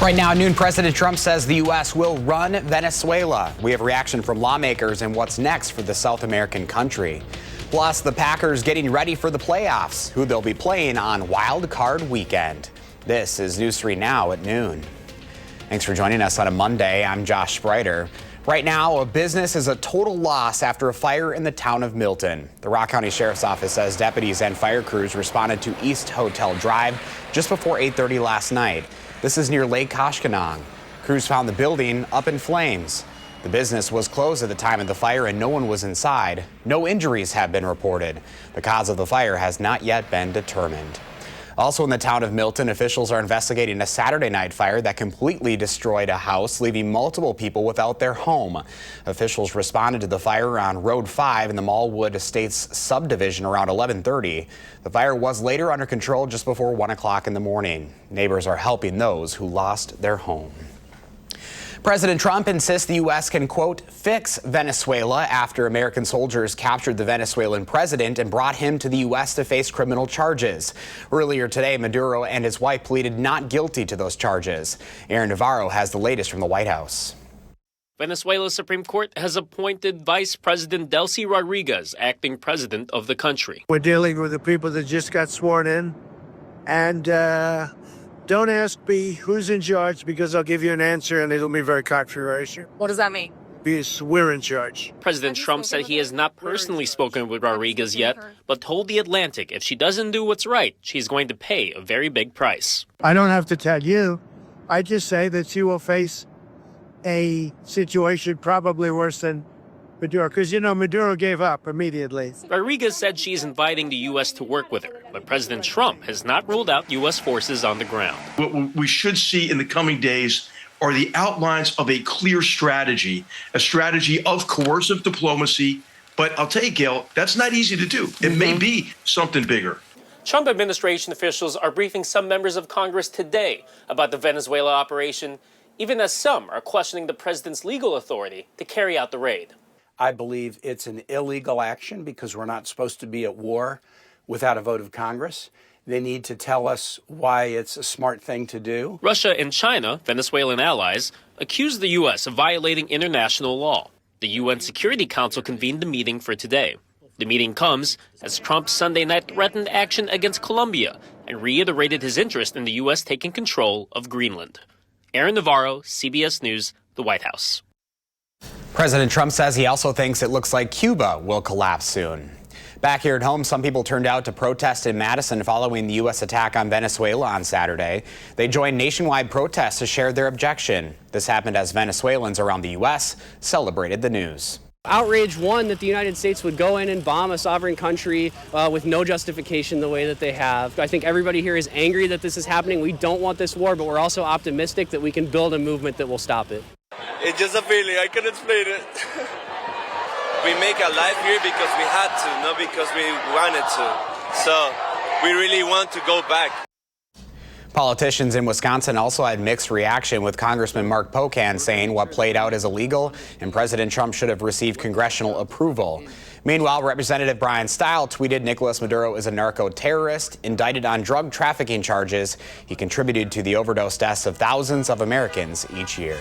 Right now, noon, President Trump says the U.S. will run Venezuela. We have reaction from lawmakers and what's next for the South American country. Plus, the Packers getting ready for the playoffs, who they'll be playing on Wild Card Weekend. This is News 3 Now at noon. Thanks for joining us on a Monday. I'm Josh Spreiter. Right now, a business is a total loss after a fire in the town of Milton. The Rock County Sheriff's Office says deputies and fire crews responded to East Hotel Drive just before 8:30 last night. This is near Lake Koshkonong. Crews found the building up in flames. The business was closed at the time of the fire and no one was inside. No injuries have been reported. The cause of the fire has not yet been determined. Also in the town of Milton, officials are investigating a Saturday night fire that completely destroyed a house, leaving multiple people without their home. Officials responded to the fire on Road 5 in the Mallwood Estates subdivision around 11:30. The fire was later under control just before 1 o'clock in the morning. Neighbors are helping those who lost their home. President Trump insists the U.S. can, quote, fix Venezuela after American soldiers captured the Venezuelan president and brought him to the U.S. to face criminal charges. Earlier today, Maduro and his wife pleaded not guilty to those charges. Aaron Navarro has the latest from the White House. Venezuela's Supreme Court has appointed Vice President Delcy Rodriguez acting president of the country. We're dealing with the people that just got sworn in, and don't ask me who's in charge, because I'll give you an answer and it'll be very controversial. What does that mean? Because we're in charge. President Trump said he has not personally spoken with Rodriguez yet, but told The Atlantic if she doesn't do what's right, she's going to pay a very big price. I don't have to tell you. I just say that she will face a situation probably worse than Maduro, because, you know, Maduro gave up immediately. Rodriguez said she's inviting the U.S. to work with her, but President Trump has not ruled out U.S. forces on the ground. What we should see in the coming days are the outlines of a clear strategy, a strategy of coercive diplomacy. But I'll tell you, Gail, that's not easy to do. It may be something bigger. Trump administration officials are briefing some members of Congress today about the Venezuela operation, even as some are questioning the president's legal authority to carry out the raid. I believe it's an illegal action because we're not supposed to be at war without a vote of Congress. They need to tell us why it's a smart thing to do. Russia and China, Venezuelan allies, accused the U.S. of violating international law. The UN Security Council convened the meeting for today. The meeting comes as Trump Sunday night threatened action against Colombia and reiterated his interest in the U.S. taking control of Greenland. Aaron Navarro, CBS News, the White House. President Trump says he also thinks it looks like Cuba will collapse soon. Back here at home, some people turned out to protest in Madison following the U.S. attack on Venezuela on Saturday. They joined nationwide protests to share their objection. This happened as Venezuelans around the U.S. celebrated the news. Outrage, one, that the United States would go in and bomb a sovereign country with no justification the way that they have. I think everybody here is angry that this is happening. We don't want this war, but we're also optimistic that we can build a movement that will stop it. It's just a feeling. I can't explain it. We make a life here because we had to, not because we wanted to. So we really want to go back. Politicians in Wisconsin also had mixed reaction, with Congressman Mark Pocan saying what played out is illegal and President Trump should have received congressional approval. Meanwhile, Representative Brian Stile tweeted Nicolas Maduro is a narco-terrorist indicted on drug trafficking charges. He contributed to the overdose deaths of thousands of Americans each year.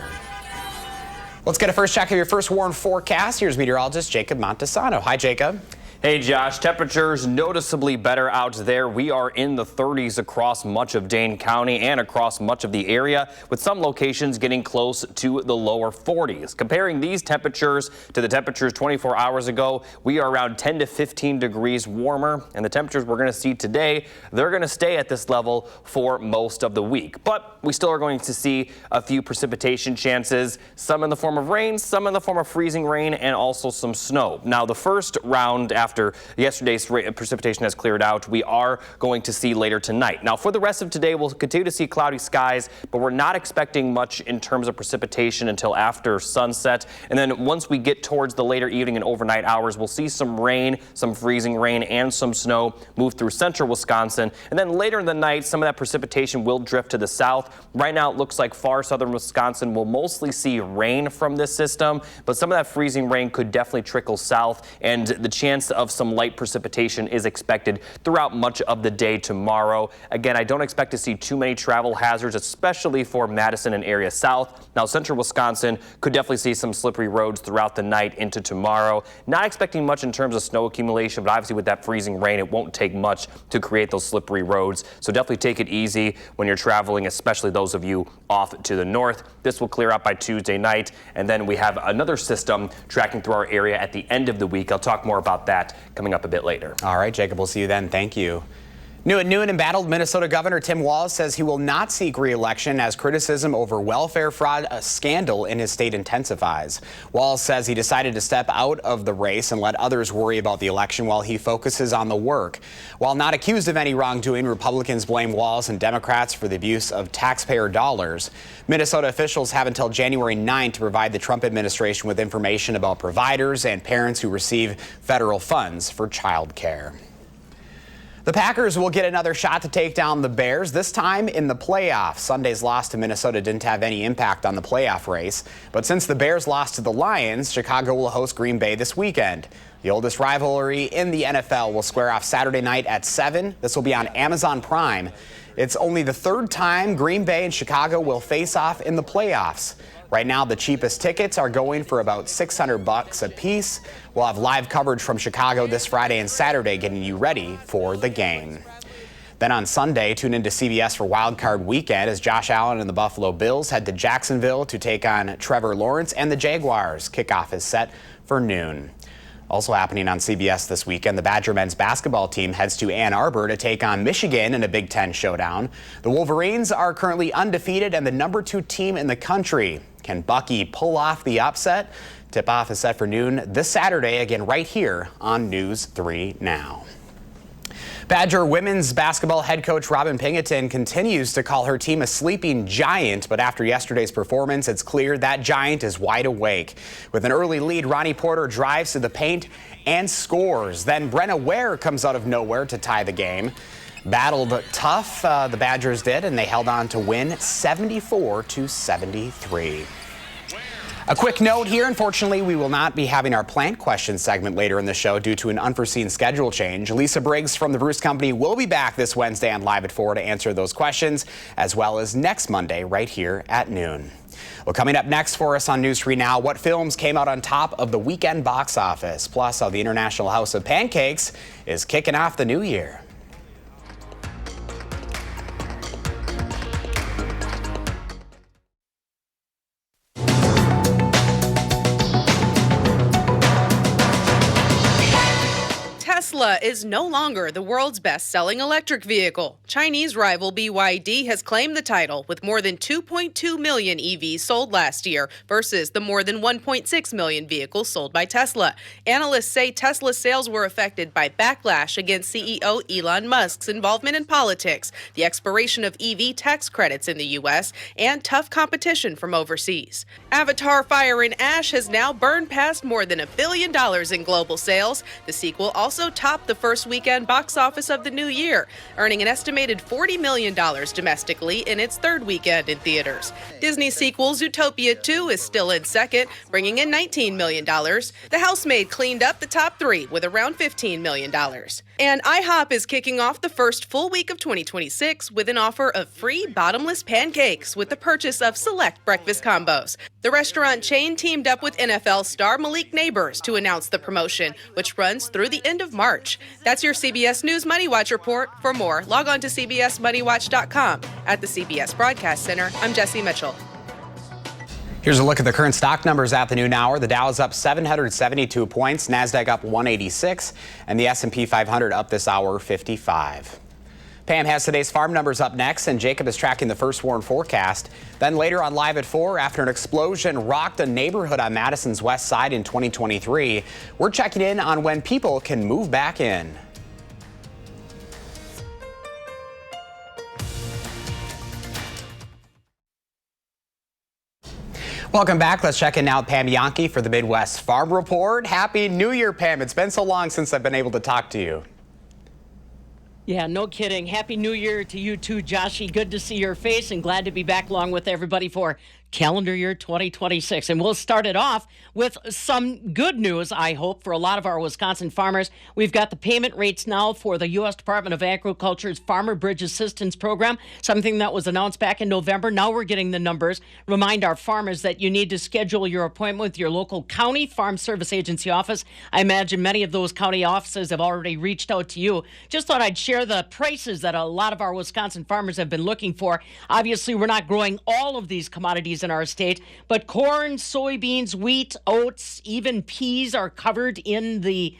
Let's get a first check of your first warn forecast. Here's meteorologist Jacob Montesano. Hi, Jacob. Hey, Josh. Temperatures noticeably better out there. We are in the 30s across much of Dane County and across much of the area, with some locations getting close to the lower 40s. Comparing these temperatures to the temperatures 24 hours ago, we are around 10 to 15 degrees warmer, and the temperatures we're going to see today, they're going to stay at this level for most of the week. But we still are going to see a few precipitation chances, some in the form of rain, some in the form of freezing rain, and also some snow. Now, the first round after yesterday's precipitation has cleared out, we are going to see later tonight. Now, for the rest of today, we'll continue to see cloudy skies, but we're not expecting much in terms of precipitation until after sunset. And then once we get towards the later evening and overnight hours, we'll see some rain, some freezing rain, and some snow move through central Wisconsin. And then later in the night, some of that precipitation will drift to the south. Right now, it looks like far southern Wisconsin will mostly see rain from this system, but some of that freezing rain could definitely trickle south, and the chance of of some light precipitation is expected throughout much of the day tomorrow. Again, I don't expect to see too many travel hazards, especially for Madison and area south. Now, central Wisconsin could definitely see some slippery roads throughout the night into tomorrow. Not expecting much in terms of snow accumulation, but obviously with that freezing rain, it won't take much to create those slippery roads. So definitely take it easy when you're traveling, especially those of you off to the north. This will clear up by Tuesday night, and then we have another system tracking through our area at the end of the week. I'll talk more about that coming up a bit later. All right, Jacob, we'll see you then. Thank you. New at noon, embattled Minnesota Governor Tim Walz says he will not seek re-election as criticism over welfare fraud scandal in his state intensifies. Walz says he decided to step out of the race and let others worry about the election while he focuses on the work. While not accused of any wrongdoing, Republicans blame Walz and Democrats for the abuse of taxpayer dollars. Minnesota officials have until January 9th to provide the Trump administration with information about providers and parents who receive federal funds for child care. The Packers will get another shot to take down the Bears, this time in the playoffs. Sunday's loss to Minnesota didn't have any impact on the playoff race. But since the Bears lost to the Lions, Chicago will host Green Bay this weekend. The oldest rivalry in the NFL will square off Saturday night at 7. This will be on Amazon Prime. It's only the third time Green Bay and Chicago will face off in the playoffs. Right now, the cheapest tickets are going for about $600 a piece. We'll have live coverage from Chicago this Friday and Saturday, getting you ready for the game. Then on Sunday, tune into CBS for Wild Card Weekend as Josh Allen and the Buffalo Bills head to Jacksonville to take on Trevor Lawrence and the Jaguars. Kickoff is set for noon. Also happening on CBS this weekend, the Badger men's basketball team heads to Ann Arbor to take on Michigan in a Big Ten showdown. The Wolverines are currently undefeated and the #2 team in the country. Can Bucky pull off the upset? Tip-off is set for noon this Saturday, again right here on News 3 Now. Badger women's basketball head coach Robin Pingeton continues to call her team a sleeping giant, but after yesterday's performance, it's clear that giant is wide awake. With an early lead, Ronnie Porter drives to the paint and scores. Then Brenna Ware comes out of nowhere to tie the game. Battled tough, the Badgers did, and they held on to win 74-73. A quick note here, unfortunately, we will not be having our plant question segment later in the show due to an unforeseen schedule change. Lisa Briggs from the Bruce Company will be back this Wednesday on Live at 4 to answer those questions, as well as next Monday right here at noon. Well, coming up next for us on News 3 Now, what films came out on top of the weekend box office, plus how the International House of Pancakes is kicking off the new year. Tesla is no longer the world's best-selling electric vehicle. Chinese rival BYD has claimed the title with more than 2.2 million EVs sold last year versus the more than 1.6 million vehicles sold by Tesla. Analysts say Tesla's sales were affected by backlash against CEO Elon Musk's involvement in politics, the expiration of EV tax credits in the U.S., and tough competition from overseas. Avatar: Fire and Ash has now burned past more than $1 billion in global sales. The sequel also topped the first weekend box office of the new year, earning an estimated $40 million domestically in its third weekend in theaters. Disney's sequel, Zootopia 2, is still in second, bringing in $19 million. The Housemaid cleaned up the top three with around $15 million. And IHOP is kicking off the first full week of 2026 with an offer of free bottomless pancakes with the purchase of select breakfast combos. The restaurant chain teamed up with NFL star Malik Neighbors to announce the promotion, which runs through the end of March. That's your CBS News Money Watch report. For more, log on to cbsmoneywatch.com. At the CBS Broadcast Center, I'm Jesse Mitchell. Here's a look at the current stock numbers at the noon hour. The Dow is up 772 points, NASDAQ up 186, and the S&P 500 up this hour 55. Pam has today's farm numbers up next, and Jacob is tracking the first warn forecast. Then later on Live at 4, after an explosion rocked a neighborhood on Madison's west side in 2023, we're checking in on when people can move back in. Welcome back. Let's check in now with Pam Yankee for the Midwest Farm Report. Happy New Year, Pam. It's been so long since I've been able to talk to you. Yeah, no kidding. Happy New Year to you too, Joshy. Good to see your face and glad to be back along with everybody for calendar year 2026. And we'll start it off with some good news, I hope, for a lot of our Wisconsin farmers. We've got the payment rates now for the U.S. Department of Agriculture's Farmer Bridge Assistance Program, something that was announced back in November. Now we're getting the numbers. Remind our farmers that you need to schedule your appointment with your local county farm service agency office. I imagine many of those county offices have already reached out to you. Just thought I'd share the prices that a lot of our Wisconsin farmers have been looking for. Obviously, we're not growing all of these commodities in our state, but corn, soybeans, wheat, oats, even peas are covered in the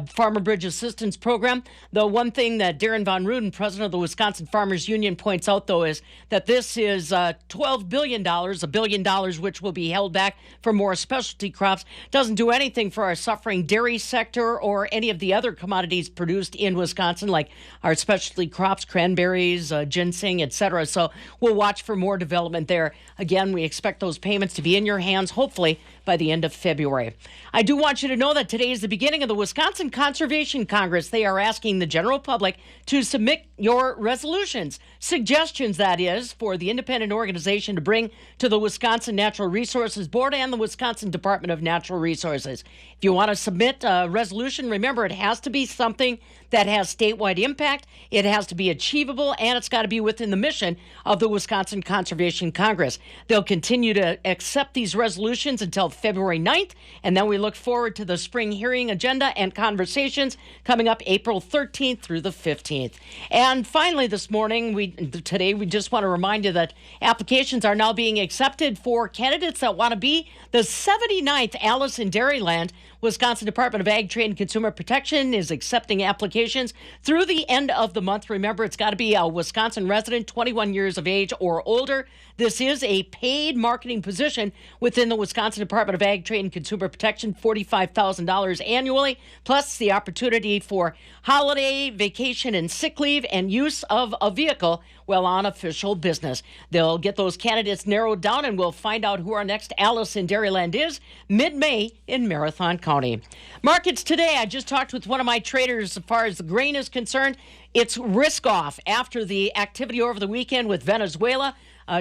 Farmer Bridge Assistance Program. The one thing that Darren Von Ruden, president of the Wisconsin Farmers Union, points out, though, is that this is $12 billion, $1 billion which will be held back for more specialty crops. Doesn't do anything for our suffering dairy sector or any of the other commodities produced in Wisconsin, like our specialty crops, cranberries, ginseng, etc. So we'll watch for more development there. Again, we expect those payments to be in your hands, hopefully, by the end of February. I do want you to know that today is the beginning of the Wisconsin Conservation Congress. They are asking the general public to submit your resolutions, suggestions, that is, for the independent organization to bring to the Wisconsin Natural Resources Board and the Wisconsin Department of Natural Resources. If you want to submit a resolution, remember it has to be something that has statewide impact, it has to be achievable, and it's got to be within the mission of the Wisconsin Conservation Congress. They'll continue to accept these resolutions until February 9th, and then we look forward to the spring hearing agenda and conversations coming up April 13th through the 15th. And finally this morning, today we just want to remind you that applications are now being accepted for candidates that want to be the 79th Alice in Dairyland. Wisconsin Department of Ag, Trade, and Consumer Protection is accepting applications through the end of the month. Remember, it's got to be a Wisconsin resident, 21 years of age or older. This is a paid marketing position within the Wisconsin Department of Ag, Trade, and Consumer Protection, $45,000 annually, plus the opportunity for holiday, vacation, and sick leave, and use of a vehicle while on official business. They'll get those candidates narrowed down, and we'll find out who our next Alice in Dairyland is mid-May in Marathon County. Markets today, I just talked with one of my traders as far as the grain is concerned. It's risk off after the activity over the weekend with Venezuela.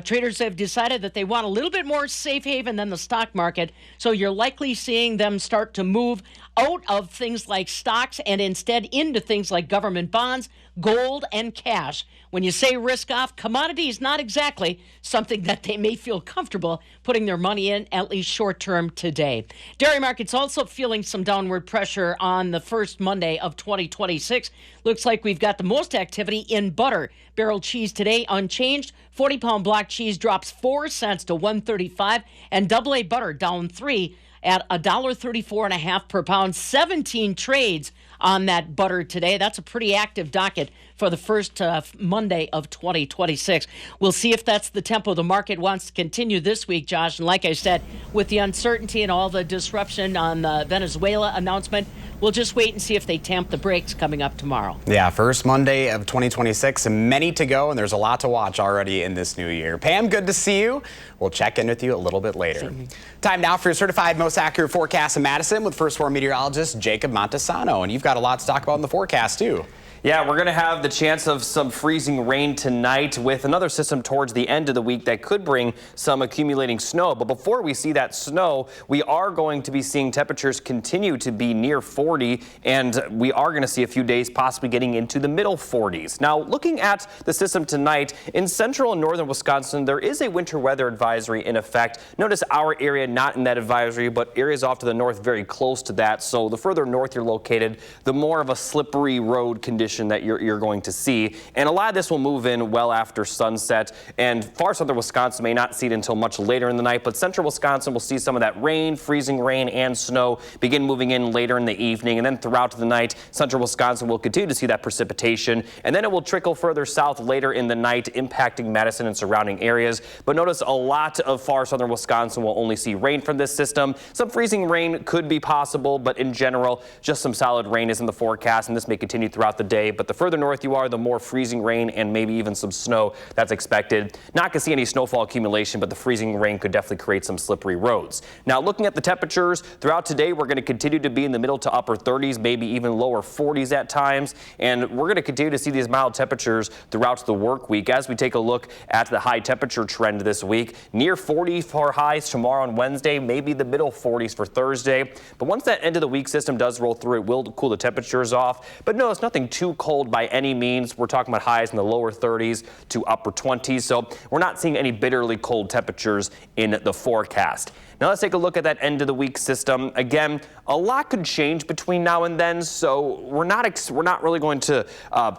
Traders have decided that they want a little bit more safe haven than the stock market, so you're likely seeing them start to move out of things like stocks and instead into things like government bonds, gold, and cash. When you say risk off, commodity is not exactly something that they may feel comfortable putting their money in, at least short term today. Dairy markets also feeling some downward pressure on the first Monday of 2026. Looks like we've got the most activity in butter. Barrel cheese today unchanged. 40-pound block cheese drops 4 cents to $1.35, and AA butter down 3 at $1.34.5 per pound. 17 trades on that butter today. That's a pretty active docket for the first Monday of 2026. We'll see if that's the tempo the market wants to continue this week, Josh. And like I said, with the uncertainty and all the disruption on the Venezuela announcement, we'll just wait and see if they tamp the brakes coming up tomorrow. Yeah, first Monday of 2026, and many to go, and there's a lot to watch already in this new year. Pam, good to see you. We'll check in with you a little bit later. Time now for your certified most accurate forecast in Madison with First Warn meteorologist Jacob Montesano. And you've got a lot to talk about in the forecast, too. Yeah, we're going to have the chance of some freezing rain tonight with another system towards the end of the week that could bring some accumulating snow. But before we see that snow, we are going to be seeing temperatures continue to be near 40, and we are going to see a few days possibly getting into the middle 40s. Now, looking at the system tonight, in central and northern Wisconsin, there is a winter weather advisory in effect. Notice our area not in that advisory, but areas off to the north very close to that. So the further north you're located, the more of a slippery road condition that you're going to see. And a lot of this will move in well after sunset, and far southern Wisconsin may not see it until much later in the night, but central Wisconsin will see some of that rain, freezing rain, and snow begin moving in later in the evening, and then throughout the night, central Wisconsin will continue to see that precipitation, and then it will trickle further south later in the night, impacting Madison and surrounding areas. But notice a lot of far southern Wisconsin will only see rain from this system. Some freezing rain could be possible, but in general, just some solid rain is in the forecast, and this may continue throughout the day Thursday, but the further north you are, the more freezing rain and maybe even some snow that's expected. Not going to see any snowfall accumulation, but the freezing rain could definitely create some slippery roads. Now, looking at the temperatures throughout today, we're going to continue to be in the middle to upper 30s, maybe even lower 40s at times, and we're going to continue to see these mild temperatures throughout the work week. As we take a look at the high temperature trend this week, near 40 for highs tomorrow on Wednesday, maybe the middle 40s for Thursday. But once that end of the week system does roll through, it will cool the temperatures off. But no, it's nothing too cold by any means. We're talking about highs in the lower 30s to upper 20s. So we're not seeing any bitterly cold temperatures in the forecast. Now let's take a look at that end of the week system. Again, a lot could change between now and then, so we're not really going to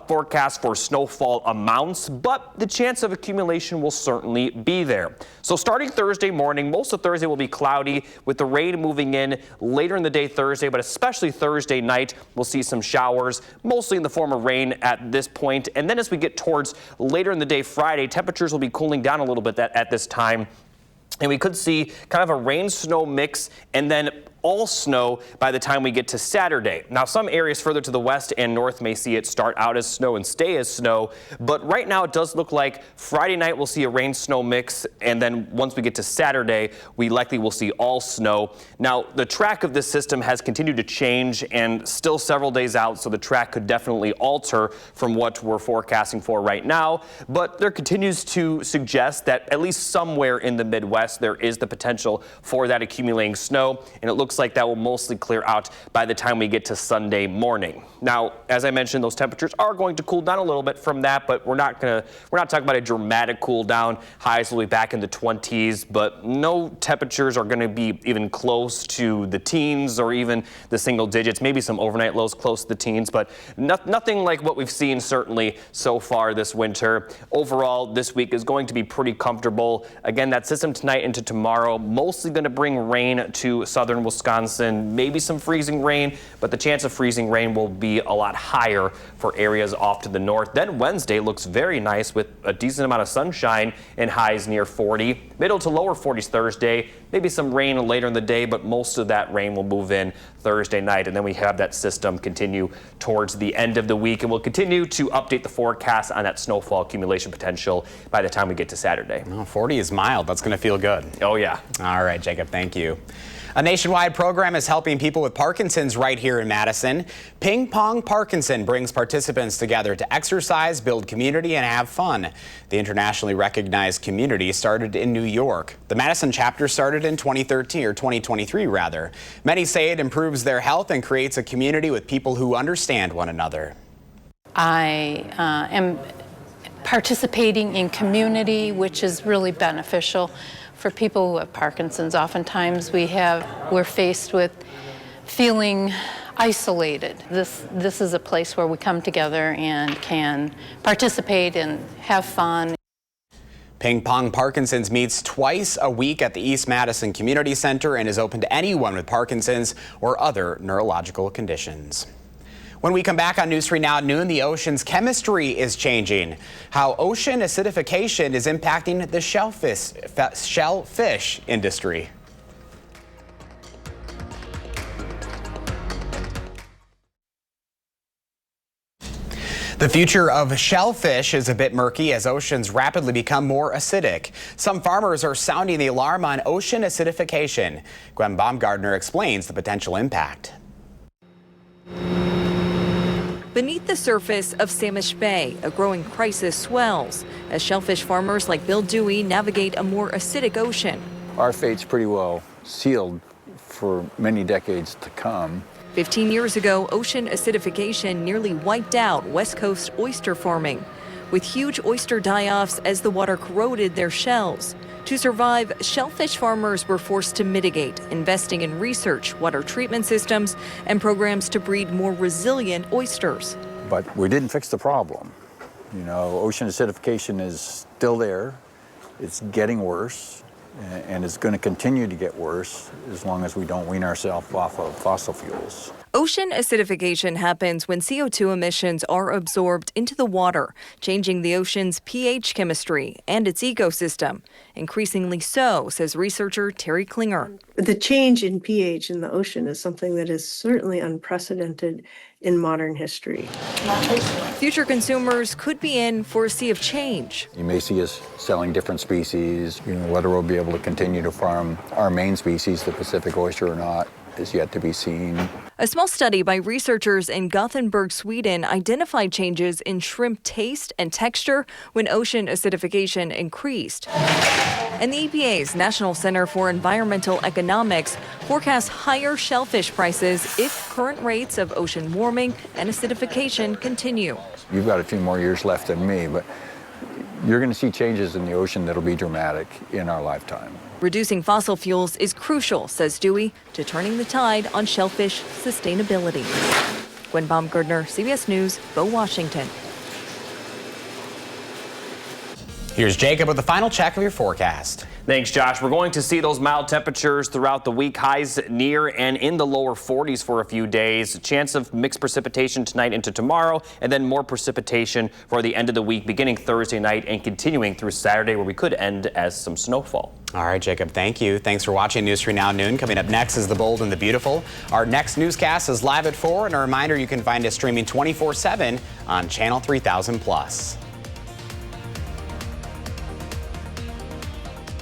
forecast for snowfall amounts, but the chance of accumulation will certainly be there. So starting Thursday morning, most of Thursday will be cloudy with the rain moving in later in the day Thursday, but especially Thursday night, we'll see some showers, mostly in the form of rain at this point. And then as we get towards later in the day Friday, temperatures will be cooling down a little bit at this time. And we could see kind of a rain-snow mix and then all snow by the time we get to Saturday. Now, some areas further to the west and north may see it start out as snow and stay as snow, but right now it does look like Friday night we'll see a rain-snow mix, and then once we get to Saturday, we likely will see all snow. Now, the track of this system has continued to change and still several days out, so the track could definitely alter from what we're forecasting for right now, but there continues to suggest that at least somewhere in the Midwest there is the potential for that accumulating snow, and it looks like that will mostly clear out by the time we get to Sunday morning. Now, as I mentioned, those temperatures are going to cool down a little bit from that, but we're not talking about a dramatic cool down. Highs will be back in the 20s, but no temperatures are going to be even close to the teens or even the single digits. Maybe some overnight lows close to the teens, but nothing like what we've seen certainly so far this winter. Overall, this week is going to be pretty comfortable. Again, that system tonight into tomorrow, mostly going to bring rain to southern Wisconsin, maybe some freezing rain, but the chance of freezing rain will be a lot higher for areas off to the north. Then Wednesday looks very nice with a decent amount of sunshine and highs near 40. Middle to lower 40s Thursday, maybe some rain later in the day, but most of that rain will move in Thursday night. And then we have that system continue towards the end of the week, and we'll continue to update the forecast on that snowfall accumulation potential by the time we get to Saturday. Well, 40 is mild. That's going to feel good. Oh, yeah. All right, Jacob, thank you. A nationwide program is helping people with Parkinson's right here in Madison. Ping Pong Parkinson brings participants together to exercise, build community, and have fun. The internationally recognized community started in New York. The Madison chapter started in 2023 rather. Many say it improves their health and creates a community with people who understand one another. I am participating in community, which is really beneficial. For people who have Parkinson's, oftentimes we're faced with feeling isolated. This is a place where we come together and can participate and have fun. Ping Pong Parkinson's meets twice a week at the East Madison Community Center and is open to anyone with Parkinson's or other neurological conditions. When we come back on News 3 Now at noon, the ocean's chemistry is changing. How ocean acidification is impacting the shellfish industry. The future of shellfish is a bit murky as oceans rapidly become more acidic. Some farmers are sounding the alarm on ocean acidification. Gwen Baumgartner explains the potential impact. Beneath the surface of Samish Bay, a growing crisis swells as shellfish farmers like Bill Dewey navigate a more acidic ocean. Our fate's pretty well sealed for many decades to come. 15 years ago, ocean acidification nearly wiped out West Coast oyster farming, with huge oyster die-offs as the water corroded their shells. To survive, shellfish farmers were forced to mitigate, investing in research, water treatment systems, and programs to breed more resilient oysters. But we didn't fix the problem. You know, ocean acidification is still there. It's getting worse, and it's going to continue to get worse as long as we don't wean ourselves off of fossil fuels. Ocean acidification happens when CO2 emissions are absorbed into the water, changing the ocean's pH chemistry and its ecosystem. Increasingly so, says researcher Terry Klinger. The change in pH in the ocean is something that is certainly unprecedented in modern history. Future consumers could be in for a sea of change. You may see us selling different species. Whether we'll be able to continue to farm our main species, the Pacific oyster, or not is yet to be seen. A small study by researchers in Gothenburg, Sweden, identified changes in shrimp taste and texture when ocean acidification increased. And the EPA's National Center for Environmental Economics forecasts higher shellfish prices if current rates of ocean warming and acidification continue. You've got a few more years left than me, but you're going to see changes in the ocean that'll be dramatic in our lifetime. Reducing fossil fuels is crucial, says Dewey, to turning the tide on shellfish sustainability. Gwen Baumgardner, CBS News, Bo Washington. Here's Jacob with the final check of your forecast. Thanks, Josh. We're going to see those mild temperatures throughout the week, highs near and in the lower 40s for a few days. Chance of mixed precipitation tonight into tomorrow, and then more precipitation for the end of the week, beginning Thursday night and continuing through Saturday, where we could end as some snowfall. All right, Jacob, thank you. Thanks for watching News 3 Now Noon. Coming up next is The Bold and the Beautiful. Our next newscast is live at 4, and a reminder, you can find us streaming 24/7 on Channel 3000+.